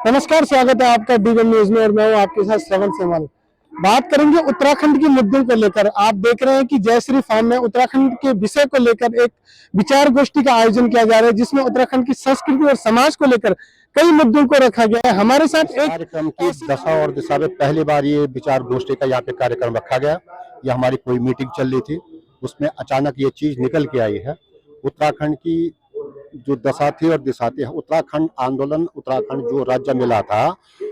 नमस्कार, स्वागत है आपका डीवन न्यूज में और मैं हूं आपके साथ श्रवण सेमल। बात करेंगे उत्तराखंड के मुद्दों को लेकर। आप देख रहे हैं कि जयश्री फार्म में उत्तराखंड के विषय को लेकर एक विचार गोष्ठी का आयोजन किया जा रहा है, जिसमें उत्तराखंड की संस्कृति और समाज को लेकर कई मुद्दों को रखा गया है। हमारे साथ एक कार्यक्रम की दशा और दिशा में पहली बार ये विचार गोष्ठी का यहाँ पे कार्यक्रम रखा गया। ये हमारी कोई मीटिंग चल रही थी, उसमें अचानक ये चीज निकल के आई है। उत्तराखंड की जो दशा थी और दिशा थी, उत्तराखंड आंदोलन, उत्तराखंड जो राज्य मिला था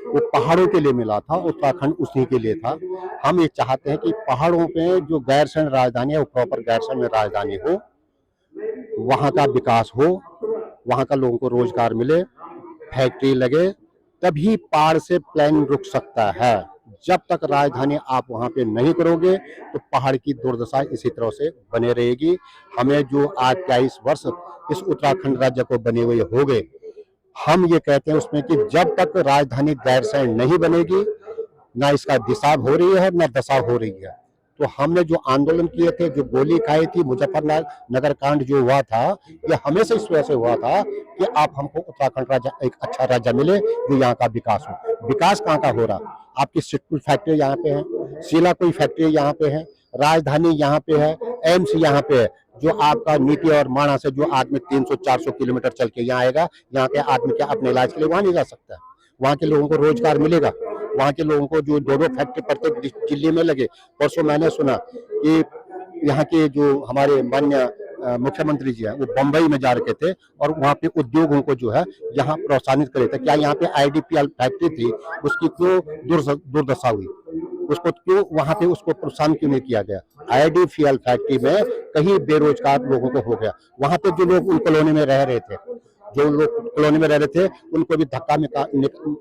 वो पहाड़ों के लिए मिला था, उत्तराखंड उसी के लिए था। हम ये चाहते हैं कि पहाड़ों पे जो गैरसैंण राजधानी है वो प्रॉपर गैरसैंण में राजधानी हो, वहाँ का विकास हो, वहाँ का लोगों को रोजगार मिले, फैक्ट्री लगे, तभी पहाड़ से प्लेन रुक सकता है। जब तक राजधानी आप वहां पे नहीं करोगे तो पहाड़ की दुर्दशा इसी तरह से बने रहेगी। हमें जो आज 23 वर्ष इस उत्तराखंड राज्य को बने हुए हो गए, हम ये कहते हैं उसमें कि जब तक राजधानी गैरसैंण नहीं बनेगी, ना इसका दिशा हो रही है ना दशा हो रही है। तो हमने जो आंदोलन किए थे, जो गोली खाई थी, मुजफ्फरनगर कांड जो हुआ था, ये हमेशा इस वजह से हुआ था कि आप हमको उत्तराखंड राज्य एक अच्छा राज्य मिले, जो यहाँ का विकास हो। विकास कहाँ का हो रहा? आपकी सिटकुल फैक्ट्री यहाँ पे है, शीला कोई फैक्ट्री यहाँ पे है, राजधानी यहाँ पे है, एम्स यहाँ पे है। जो आपका नीति और माणा से जो आदमी 300-400 किलोमीटर चल के यहाँ आएगा, यहाँ के आदमी क्या अपने इलाज के लिए वहां नहीं जा सकता? वहाँ के लोगों को रोजगार मिलेगा? वहाँ के लोगों को जो दो फैक्ट्री प्रत्येक जिले में लगे। परसों मैंने सुना कि यहाँ के जो हमारे माननीय मुख्यमंत्री जी हैं, वो बंबई में जा रखे थे और वहाँ पे उद्योगों को जो है यहाँ प्रोत्साहित करे थे। क्या यहाँ पे आईडीपीएल फैक्ट्री थी, उसकी क्यों दुर्दशा हुई? उसको क्यों वहाँ पे उसको प्रोत्साहन क्यों नहीं किया गया? आईडीपीएल फैक्ट्री में कहीं बेरोजगार लोगों को हो गया। वहाँ पे जो लोग उन कॉलोनी में रह रहे थे, जो लोग कॉलोनी में रह रहे थे, उनको भी धक्का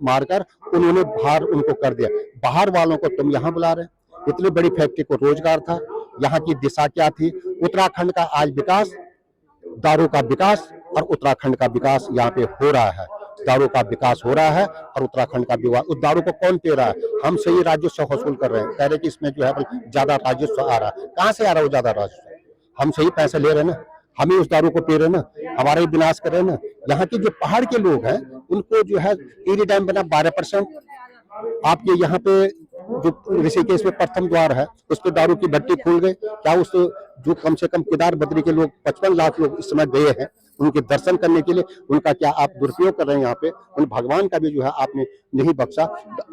मारकर उन्होंने बाहर उनको कर दिया। बाहर वालों को तुम यहाँ बुला रहे? इतनी बड़ी फैक्ट्री को रोजगार था। यहाँ की दिशा क्या थी? उत्तराखंड का आज विकास, दारू का विकास और उत्तराखंड का विकास यहाँ पे हो रहा है। दारू का विकास हो रहा है और उत्तराखंड का विकास। उस दारू को कौन पी रहा है? हम से ही राजस्व वसूल कर रहे हैं, कह रहे कि इसमें जो है ज्यादा राजस्व आ रहा है। कहाँ से आ रहा है वो ज्यादा राजस्व? हम से ही पैसे ले रहे हैं ना, हम ही उस दारू को पी रहे हैं ना, हमारा ही विनाश कर रहे हैं ना। यहाँ के जो पहाड़ के लोग हैं उनको जो है टिहरी डैम बना 12%, आपके यहाँ पे जो ऋषिकेश में प्रथम द्वार है उस पर दारू की भट्टी खुल गई। क्या उस जो कम से कम केदार बद्री के लोग 55 लाख लोग इस समय गए हैं उनके दर्शन करने के लिए, उनका क्या आप दुरुपयोग कर रहे हैं? यहाँ पे उन भगवान का भी जो है आपने नहीं बख्शा।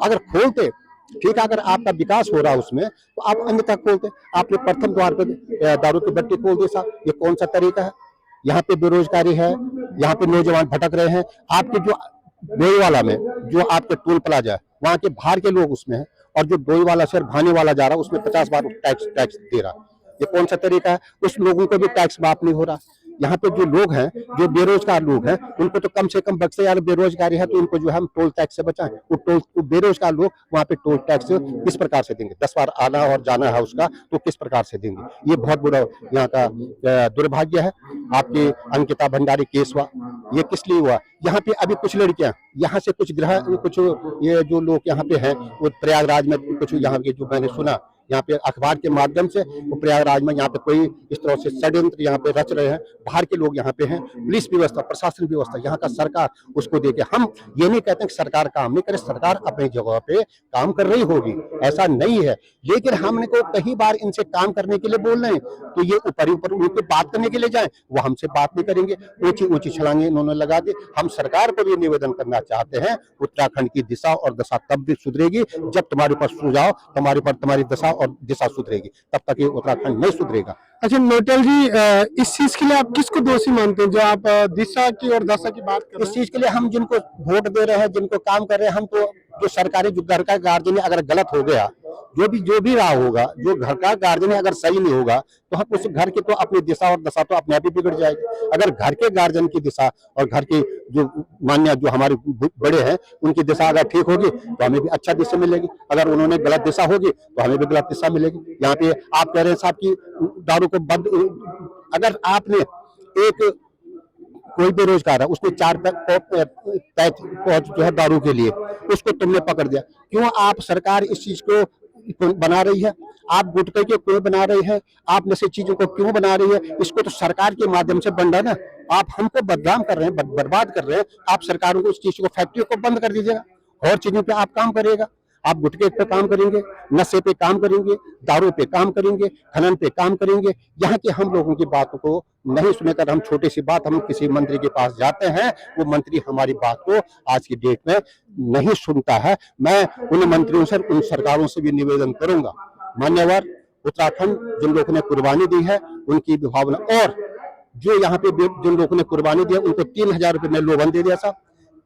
अगर खोलते ठीक है, अगर आपका विकास हो रहा है उसमें तो आप अन्यथा खोलते। आपने प्रथम द्वार पर दारू की भट्टी खोल दी साहब, ये कौन सा तरीका है? यहाँ पे बेरोजगारी है, यहाँ पे नौजवान भटक रहे हैं। आपके जो डोईवाला में जो आपके टोल प्लाजा है, वहाँ के बाहर के लोग उसमें है, और जो डोईवाला से भाने वाला जा रहा है उसमें 50 बार टैक्स दे रहा। ये कौन सा तरीका है? उस लोगों को भी टैक्स माफ नहीं हो रहा। यहाँ पे जो लोग हैं, जो बेरोजगार लोग हैं, उनको तो कम से कम बख्शे। यार बेरोजगारी है तो उनको जो है हम टोल टैक्स से बचाएं। वो बेरोजगार लोग वहाँ पे टोल टैक्स किस प्रकार से देंगे? 10 बार आना और जाना है उसका, तो किस प्रकार से देंगे? ये बहुत बुरा यहाँ का दुर्भाग्य है। आपकी अंकिता भंडारी केस हुआ, ये किस लिए हुआ? यहाँ पे अभी कुछ लड़कियां यहाँ से कुछ ये जो लोग यहाँ पे हैं, वो प्रयागराज में कुछ यहाँ के जो मैंने सुना, यहाँ पे अखबार के माध्यम से वो प्रयागराज में यहाँ पे कोई इस तरह से षड्यंत्र यहाँ पे रच रहे हैं। बाहर के लोग यहाँ पे हैं, पुलिस व्यवस्था, प्रशासन व्यवस्था, यहाँ का सरकार उसको देके। हम ये नहीं कहते कि सरकार काम नहीं करे, सरकार अपनी जगह पे काम कर रही होगी, ऐसा नहीं है। लेकिन हमने को कई बार इनसे काम करने के लिए बोल रहे हैं तो ये ऊपर ऊपर उनके बात करने के लिए जाए, वो हमसे बात नहीं करेंगे। ऊंची ऊंची छलांगे इन्होंने लगा दी। हम सरकार को भी निवेदन करना चाहते हैं, उत्तराखंड की दिशा और दशा तब भी सुधरेगी जब तुम्हारे पास सुझाव, तुम्हारी दशा और दिशा सुधरेगी, तब तक ये उत्तराखंड नहीं सुधरेगा। अच्छा नोटल जी, इस चीज के लिए आप किसको दोषी मानते हैं जो आप दिशा की और दशा की बात कर रहे हैं? इस चीज के लिए हम जिनको वोट दे रहे हैं, जिनको काम कर रहे हैं, हम तो जो सरकारी जो घर का गार्जियन अगर गलत हो गया, जो भी रहा होगा, जो घर का गार्जियन अगर सही नहीं होगा, तो हम उस घर की तो अपनी दिशा और दशा तो अपने आप ही बिगड़ जाएगी। अगर घर के गार्जियन की दिशा और घर की जो मान्य जो हमारे बड़े हैं उनकी दिशा अगर ठीक होगी तो हमें भी अच्छा दिशा मिलेगी। अगर उन्होंने गलत दिशा होगी तो हमें भी गलत दिशा मिलेगी। यहाँ पे आप कह रहे हैं साहब की दारू को बंद, अगर आपने एक कोई बेरोजगार है, उसने 4 पैक जो है दारू के लिए, उसको तुमने पकड़ दिया, क्यों आप सरकार इस चीज को बना रही है? आप गुटखे के क्यों बना रहे हैं, आप नशे चीजों को क्यों बना रही है, इसको तो सरकार के माध्यम से बन रहा है ना। आप हमको बदनाम कर रहे हैं, बर्बाद कर रहे हैं, आप सरकारों को उस चीज को, फैक्ट्री को बंद कर दीजिएगा और चीजों पे आप काम करिएगा। आप गुटखे पे काम करेंगे, नशे पे काम करेंगे, दारू पे काम करेंगे, खनन पे काम करेंगे। यहाँ के हम लोगों की बातों को नहीं सुनकर हम छोटी सी बात, हम किसी मंत्री के पास जाते हैं, वो मंत्री हमारी बात को आज की डेट में नहीं सुनता है। मैं उन मंत्रियों से, उन सरकारों से भी निवेदन करूंगा, मान्यवर उत्तराखंड जिन लोगों ने कुर्बानी दी है उनकी भावना, और जो यहाँ पे जिन लोगों ने कुर्बानी दी है उनको 3,000 रुपये में लोबन दे दिया साहब,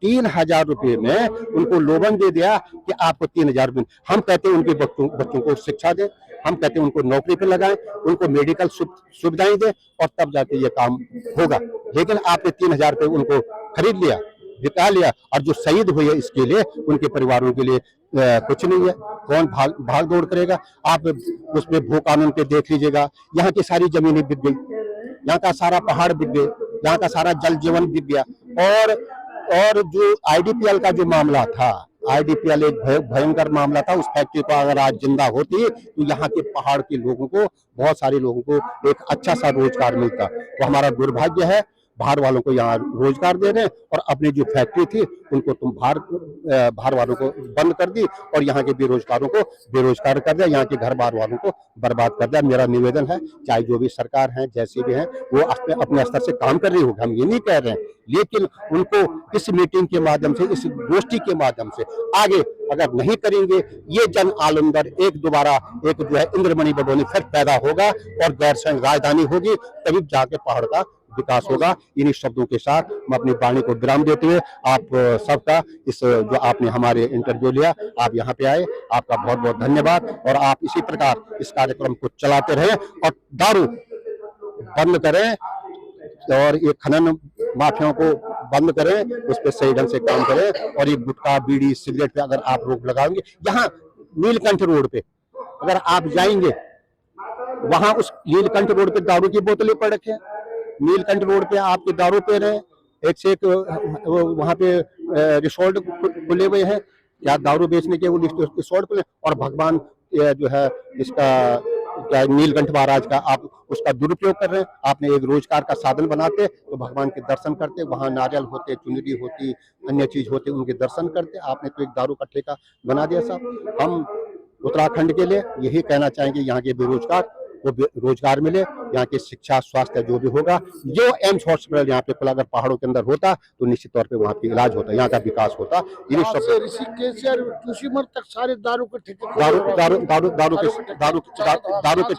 3,000 रुपये में उनको लोबन दे दिया कि आपको 3,000 रुपये। हम कहते हैं उनके बच्चों को शिक्षा दें, हम कहते हैं उनको नौकरी पे लगाएं, उनको मेडिकल सुविधाएं दें, और तब जाके ये काम होगा। लेकिन आपने 3,000 रुपये उनको खरीद लिया, जिता लिया, और जो शहीद हुए इसके लिए उनके परिवारों के लिए कुछ नहीं है। कौन भाग दौड़ करेगा? आप उसमें भू कानून पे देख लीजिएगा, यहाँ की सारी जमीनें बिक गई, यहाँ का सारा पहाड़ बिक गए, यहाँ का सारा जल जीवन बिक गया। और जो आईडीपीएल का जो मामला था, आईडीपीएल एक भयंकर मामला था। उस फैक्ट्री को अगर आज जिंदा होती तो यहाँ के पहाड़ के लोगों को, बहुत सारे लोगों को एक अच्छा सा रोजगार मिलता। तो हमारा दुर्भाग्य है, बाहर वालों को यहाँ रोजगार दे रहे हैं, और अपनी जो फैक्ट्री थी उनको तुम बाहर वालों को बंद कर दी, और यहाँ के बेरोजगारों को बेरोजगार कर दिया, यहाँ के घर बार वालों को बर्बाद कर दिया। मेरा निवेदन है, चाहे जो भी सरकार है, जैसी भी है, वो अपने स्तर से काम कर रही होगी, हम ये नहीं कह रहे हैं, लेकिन उनको इस मीटिंग के माध्यम से, इस गोष्ठी के माध्यम से आगे अगर नहीं करेंगे, ये जन आलमगढ़ दोबारा एक जो है इंद्रमणि बडोनी फिर पैदा होगा और गैरसैंण राजधानी होगी, तभी जाके पहाड़ का विकास होगा। इन्हीं शब्दों के साथ मैं अपनी वाणी को विराम देते हुए आप सबका, इस जो आपने हमारे इंटरव्यू लिया, आप यहाँ पे आए, आपका बहुत बहुत धन्यवाद। और आप इसी प्रकार इस कार्यक्रम को चलाते रहें और दारू बंद करें, और ये खनन माफियाओं को बंद करें, उस पर सही ढंग से काम करें। और ये गुटखा, बीड़ी, सिगरेट पे अगर आप रोक लगाएंगे, यहाँ नीलकंठ रोड पे अगर आप जाएंगे, वहां उस नीलकंठ रोड पे दारू की बोतलें पड़ रखे हैं, नीलकंठ रोड पे आपके दारू पे रहे, एक से एक वहां पे रिसोर्ट खुले हुए हैं, या दारू बेचने के वो रिसोर्ट खुले, और भगवान जो है इसका क्या नीलकंठ महाराज का आप उसका दुरुपयोग कर रहे हैं। आपने एक रोजगार का साधन बनाते तो भगवान के दर्शन करते, वहां नारियल होते, चुनरी होती, अन्य चीज होती, उनके दर्शन करते। आपने तो एक दारू का ठेका बना दिया साहब। हम उत्तराखंड के लिए यही कहना चाहेंगे, यहाँ के बेरोजगार को रोजगार मिले, यहाँ की शिक्षा, स्वास्थ्य जो भी होगा, जो एम्स हॉस्पिटल यहाँ पे खुला अगर पहाड़ों के अंदर होता तो निश्चित तौर पे वहाँ पे इलाज होता, यहाँ का विकास होता। इन्हीं सब ऋषिकेश या तुलसीमठ तक सारे दारू के ठेके, दारू के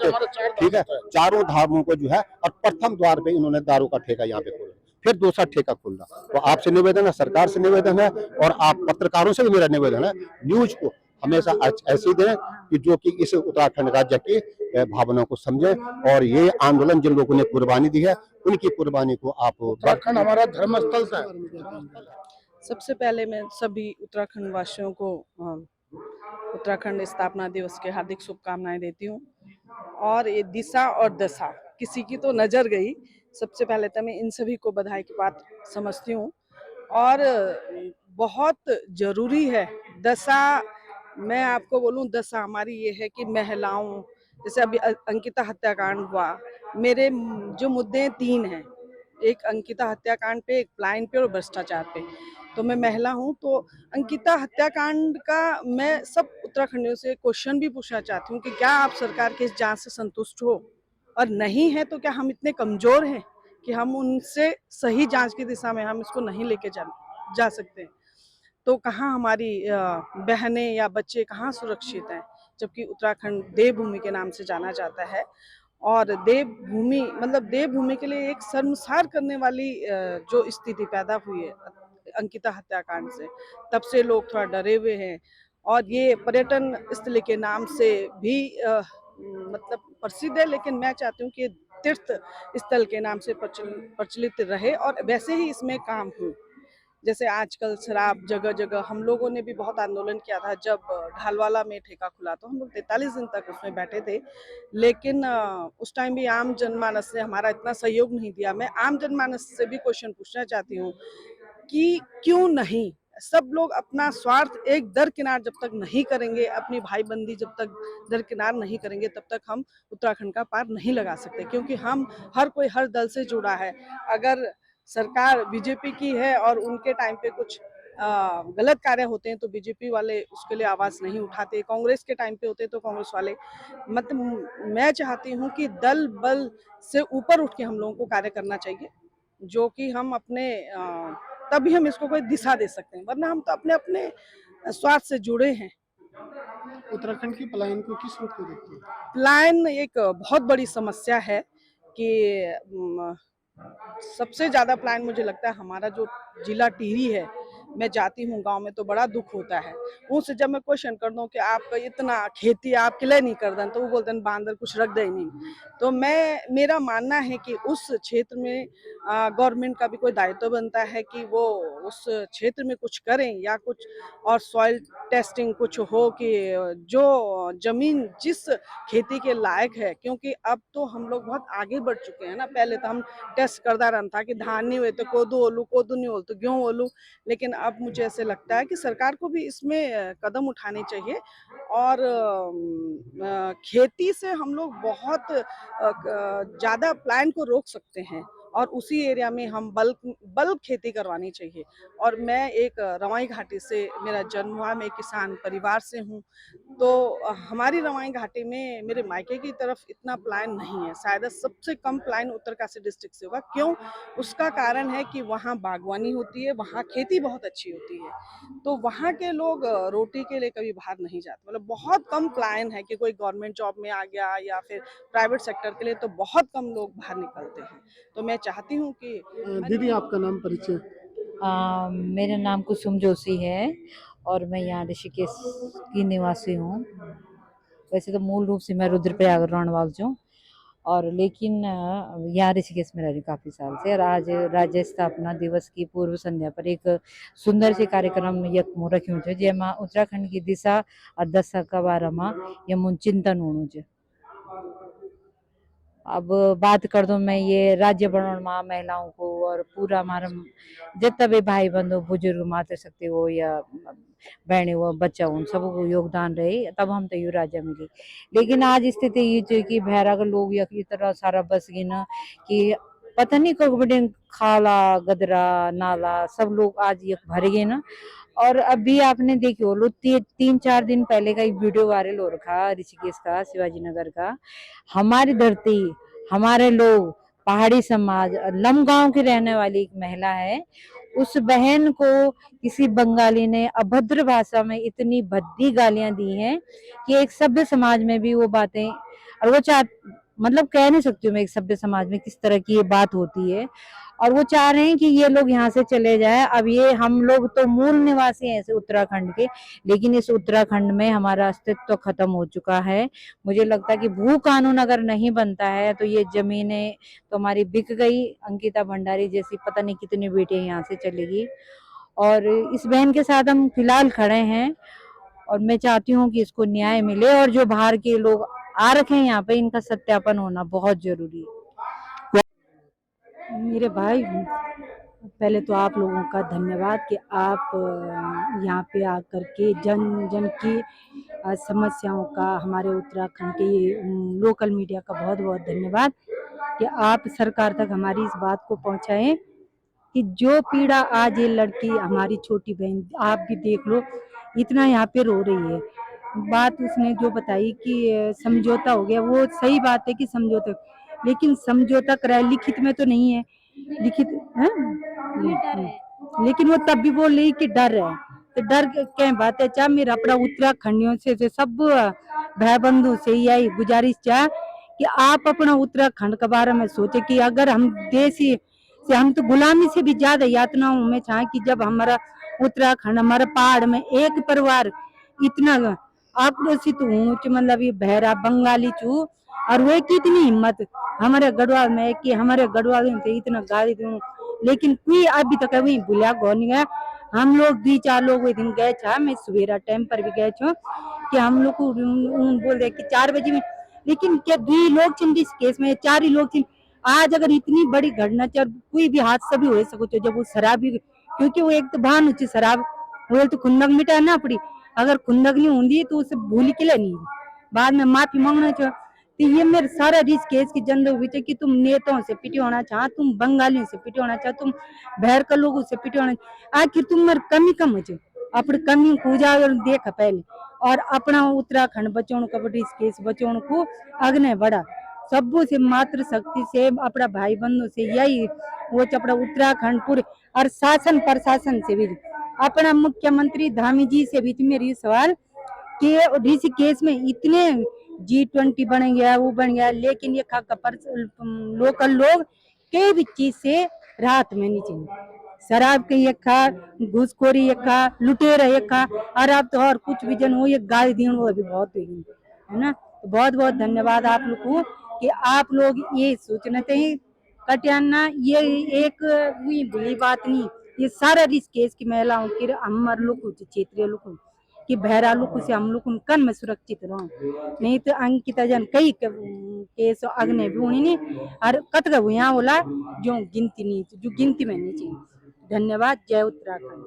ठीक है, चारों धामों को जो है, और प्रथम द्वार पे इन्होंने दारू का ठेका यहाँ पे खोला, फिर दूसरा ठेका खोलना। तो आपसे निवेदन है, सरकार से निवेदन है, और आप पत्रकारों से भी मेरा निवेदन है, न्यूज को हमेशा ऐसी दें कि जो कि इस उत्तराखंड राज्य की भावनाओं को समझे, और ये आंदोलन जिन लोगों ने कुर्बानी दी है उनकी कुर्बानी को आप, उत्तराखंड हमारा धर्मस्थल है। सबसे पहले मैं सभी उत्तराखंड वासियों को उत्तराखंड स्थापना दिवस के हार्दिक शुभकामनाएं देती हूँ। और ये दिशा और दशा किसी की तो नजर गई, सबसे पहले तो मैं इन सभी को बधाई की पात्र समझती हूँ। और बहुत जरूरी है दशा, मैं आपको बोलूं, दशा हमारी ये है कि महिलाओं, जैसे अभी अंकिता हत्याकांड हुआ, मेरे जो मुद्दे 3 हैं, एक अंकिता हत्याकांड पे, एक प्लाइन पे और भ्रष्टाचार पे। तो मैं महिला हूं, तो अंकिता हत्याकांड का मैं सब उत्तराखंडियों से क्वेश्चन भी पूछना चाहती हूँ कि क्या आप सरकार के इस जांच से संतुष्ट हो, और नहीं है तो क्या हम इतने कमजोर हैं कि हम उनसे सही जांच की दिशा में हम इसको नहीं लेके जा सकते? तो कहाँ हमारी बहनें या बच्चे कहाँ सुरक्षित हैं, जबकि उत्तराखंड देवभूमि के नाम से जाना जाता है। और देवभूमि मतलब देवभूमि के लिए एक शर्मसार करने वाली जो स्थिति पैदा हुई है अंकिता हत्याकांड से, तब से लोग थोड़ा डरे हुए हैं। और ये पर्यटन स्थल के नाम से भी मतलब प्रसिद्ध है, लेकिन मैं चाहती हूँ कि तीर्थ स्थल के नाम से प्रचलित रहे और वैसे ही इसमें काम हो। जैसे आजकल शराब जगह जगह, हम लोगों ने भी बहुत आंदोलन किया था जब ढालवाला में ठेका खुला, तो हम लोग 43 दिन तक उसमें बैठे थे, लेकिन उस टाइम भी आम जनमानस ने हमारा इतना सहयोग नहीं दिया। मैं आम जनमानस से भी क्वेश्चन पूछना चाहती हूँ कि क्यों नहीं, सब लोग अपना स्वार्थ एक दरकिनार जब तक नहीं करेंगे, अपनी भाई बंदी जब तक दरकिनार नहीं करेंगे, तब तक हम उत्तराखंड का पार नहीं लगा सकते, क्योंकि हम हर कोई हर दल से जुड़ा है। अगर सरकार बीजेपी की है और उनके टाइम पे कुछ गलत कार्य होते हैं तो बीजेपी वाले उसके लिए आवाज नहीं उठाते, कांग्रेस के टाइम पे होते तो कांग्रेस वाले। मतलब मैं चाहती हूँ कि दल बल से ऊपर उठ के हम लोगों को कार्य करना चाहिए, जो कि हम अपने तभी हम इसको कोई दिशा दे सकते हैं, वरना हम तो अपने अपने स्वार्थ से जुड़े हैं। उत्तराखंड की पलायन को किस रूप में देखते हैं? पलायन एक बहुत बड़ी समस्या है कि सबसे ज्यादा पलायन मुझे लगता है हमारा जो जिला टिहरी है। मैं जाती हूँ गांव में तो बड़ा दुख होता है उनसे, जब मैं क्वेश्चन कर दूं कि आपका इतना खेती आप किले नहीं कर दें, तो वो बोलते हैं बांदर कुछ रख दे नहीं। तो मेरा मानना है कि उस क्षेत्र में गवर्नमेंट का भी कोई दायित्व बनता है कि वो उस क्षेत्र में कुछ करें, या कुछ और सॉइल टेस्टिंग कुछ हो कि जो जमीन जिस खेती के लायक है, क्योंकि अब तो हम लोग बहुत आगे बढ़ चुके हैं ना। पहले तो हम टेस्ट करता रहता था कि धान नहीं हुए तो कोदू ओलू, कोदू नहीं हो तो गेहूं ओलू, लेकिन अब मुझे ऐसे लगता है कि सरकार को भी इसमें कदम उठाने चाहिए। और खेती से हम लोग बहुत ज़्यादा प्लान को रोक सकते हैं, और उसी एरिया में हम बल्क खेती करवानी चाहिए। और मैं एक रवाई घाटी से मेरा जन्म हुआ, मैं किसान परिवार से हूँ, तो हमारी रवाई घाटी में मेरे मायके की तरफ इतना प्लान नहीं है, शायद सबसे कम प्लान उत्तरकाशी डिस्ट्रिक्ट से होगा। क्यों? उसका कारण है कि वहाँ बागवानी होती है, वहाँ खेती बहुत अच्छी होती है, तो वहाँ के लोग रोटी के लिए कभी बाहर नहीं जाते। मतलब बहुत कम प्लान है कि कोई गवर्नमेंट जॉब में आ गया या फिर प्राइवेट सेक्टर के लिए, तो बहुत कम लोग बाहर निकलते हैं। तो मैं चाहती हूँ कि दीदी आपका नाम परिचय? मेरा नाम कुसुम जोशी है और मैं यहाँ ऋषिकेश की निवासी हूँ। वैसे तो मूल रूप से मैं रुद्रप्रयाग रणवाल से हूँ, और लेकिन यहाँ ऋषिकेश में रह रही काफ़ी साल से। और आज राज्य स्थापना दिवस की पूर्व संध्या पर एक सुंदर से कार्यक्रम यक रख्यूं छे, जेमा उत्तराखंड की दिशा और दशा का बारे में यमुन चिंतन होणु छे। अब बात कर दूं मैं ये राज्य बनाने में महिलाओं को और पूरा हमारा जितना भी भाई बंधु बुजुर्ग मातृशक्ति हो या बहने हो बच्चा हो, सबको योगदान रहे तब हम तो यू राज्य मिली। लेकिन आज स्थिति ये कि भैरा के लोग इतना सारा बस गए ना कि पता नहीं कब बड़े खाला गदरा नाला सब लोग आज ये भर गए ना। और अभी आपने देखी हो लो 3-4 दिन पहले का एक वीडियो वायरल हो रखा ऋषिकेश का, शिवाजी नगर का। हमारी धरती, हमारे लोग, पहाड़ी समाज, लम गांव की रहने वाली एक महिला है, उस बहन को किसी बंगाली ने अभद्र भाषा में इतनी भद्दी गालियां दी हैं कि एक सभ्य समाज में भी वो बातें, और वो मतलब कह नहीं सकती हूँ मैं एक सभ्य समाज में किस तरह की ये बात होती है। और वो चाह रहे हैं कि ये लोग यहाँ से चले जाए। अब ये हम लोग तो मूल निवासी हैं इस उत्तराखंड के, लेकिन इस उत्तराखंड में हमारा अस्तित्व तो खत्म हो चुका है। मुझे लगता है कि भू कानून अगर नहीं बनता है तो ये जमीनें तो हमारी बिक गई। अंकिता भंडारी जैसी पता नहीं कितनी बेटियां यहाँ से चलेगी, और इस बहन के साथ हम फिलहाल खड़े हैं। और मैं चाहती हूँ कि इसको न्याय मिले, और जो बाहर के लोग आ रखे हैं यहाँ पे इनका सत्यापन होना बहुत जरूरी है। मेरे भाई, पहले तो आप लोगों का धन्यवाद कि आप यहाँ पे आकर के जन जन की समस्याओं का, हमारे उत्तराखंड के लोकल मीडिया का बहुत बहुत धन्यवाद कि आप सरकार तक हमारी इस बात को पहुँचाएं कि जो पीड़ा आज ये लड़की, हमारी छोटी बहन, आप भी देख लो इतना यहाँ पे रो रही है। बात उसने जो बताई कि समझौता हो गया, वो सही बात है कि समझौता, लेकिन समझौता कराया लिखित में तो नहीं है। लिखित है लेकिन वो तब भी बोल रही कि डर है, तो डर क्या बात है। चाह मेरा अपना उत्तराखंडियों से सब भाई बंधु से यही गुजारिश चाह कि आप अपना उत्तराखंड के बारे में सोचे कि अगर हम देशी से, हम तो गुलामी से भी ज्यादा यातनाओं में चाहे कि जब हमारा उत्तराखंड, हमारे पहाड़ में एक परिवार इतना आक्रोशित ऊंच, मतलब ये बहरा बंगाली चू, और वे की इतनी हिम्मत हमारे गढ़वाल में कि हमारे गढ़वाल से इतना गाली दूं, लेकिन कोई अभी तक वही बुला गो नहीं गया। हम लोग 2-4 लोग वो दिन गए था, मैं सवेरा टाइम पर भी गए छो कि हम लोग को बोल रहे कि 4 बजे में, लेकिन क्या 2 लोग चिंदी इस केस में, 4 ही लोग चिंदी। आज अगर इतनी बड़ी घटना कोई भी हादसा भी हो सको, जब वो शराब भी, क्योंकि वो एक तो भान उच्च शराब बोल तो खुंदक मिटाना पड़ी, अगर खुंदक नहीं होंगी तो उसे भूल के लिए नहीं बाद में माफी मांगना चाहिए। तो ये मेरे सारा रिस केस की जंद हुई थी कि तुम नेताओं से पिटी होना चाह, तुम बंगालियों से पिटी होना चाह, तुम बाहर के लोगों से पिटी होना, आखिर तुम मेरे कमी कम हो अपनी कमी को उजागर देखा पहले और अपना उत्तराखंड बचाने का रिस केस बचाने को अग्ने बढ़ा सबू से मातृ शक्ति से अपना भाई बंधु से यही वो अपना उत्तराखंड पूरे और शासन प्रशासन से भी अपना मुख्यमंत्री धामी जी से भी मेरी सवाल कि ऋषिकेश में इतने G20 बन गया वो बन गया, लेकिन ये लोकल लोग कई भी चीज से राहत में नहीं चाहिए। शराब के ये खा, घूसखोरी ये खा, लुटेरा ये खा, और अब तो और कुछ भी जन हो ये गाली दी वो अभी बहुत हुई है ना। तो बहुत बहुत धन्यवाद आप लोग को कि आप लोग ये सोचना चाहिए कटियाना ये एक बुरी बात नहीं, ये सारा रिस केस की महिलाओं की हमार लोग क्षेत्रीय लोग कि बहरा लोग से हम लोग कन में सुरक्षित रहो, नहीं तो अंकिता जन कई केस अग्नि भी होनी नहीं और कतक यहाँ बोला जो गिनती नहीं जो गिनती में नहीं चाहिए। धन्यवाद। जय उत्तराखंड।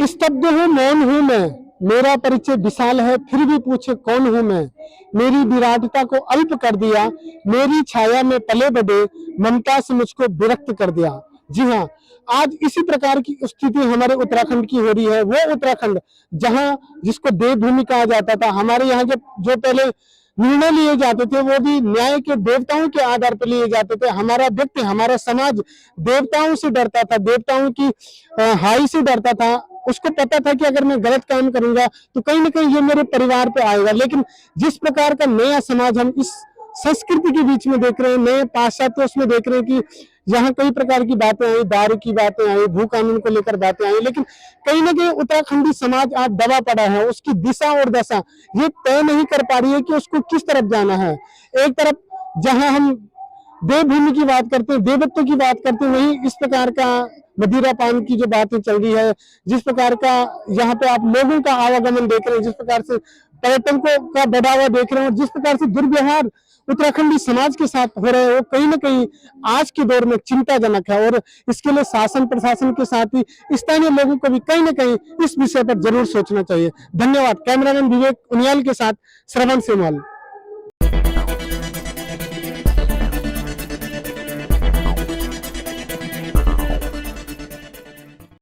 स्तब्ध हूँ मौन हूँ मैं, मेरा परिचय विशाल है फिर भी पूछे कौन हूँ मैं, मेरी विराटता को अल्प कर दिया, मेरी छाया में पले बढ़े, ममता से मुझको विरक्त कर दिया। जी हाँ, आज इसी प्रकार की स्थिति हमारे उत्तराखंड की हो रही है। वो उत्तराखंड जहां जिसको देवभूमि कहा जाता था, हमारे यहाँ जो पहले निर्णय लिए जाते थे वो भी न्याय के देवताओं के आधार पर लिए जाते थे। हमारा व्यक्ति हमारा समाज देवताओं से डरता था, देवताओं की हाई से डरता था। उसको पता था कि अगर मैं गलत काम करूंगा तो कहीं ना कहीं ये मेरे परिवार पे आएगा। लेकिन जिस प्रकार का नया समाज हम इस संस्कृति के बीच में देख रहे हैं, नए पाश्चात्य उसमें देख रहे हैं कि यहाँ कई प्रकार की बातें आई, दारू की बातें आई, भू कानून को लेकर बातें आई, लेकिन कहीं ना कहीं उत्तराखंडी समाज आज दबा पड़ा है। उसकी दिशा और दशा ये तय नहीं कर पा रही है कि उसको किस तरफ जाना है। एक तरफ जहां हम देवभूमि की बात करते हैं, देवत्व की बात करते हैं, वहीं इस प्रकार का मदिरा पान की जो बातें चल रही है, जिस प्रकार का यहाँ पे आप लोगों का आवागमन देख रहे हैं, जिस प्रकार से पर्यटन का बढ़ावा देख रहे हैं, जिस प्रकार से दुर्व्यवहार उत्तराखंडी समाज के साथ हो रहे हैं, वो कहीं ना कहीं आज के दौर में चिंताजनक है। और इसके लिए शासन प्रशासन के साथ ही स्थानीय लोगों को भी कहीं ना कहीं इस विषय पर जरूर सोचना चाहिए। धन्यवाद। कैमरामैन विवेक उनियाल के साथ श्रवण सेमवाल।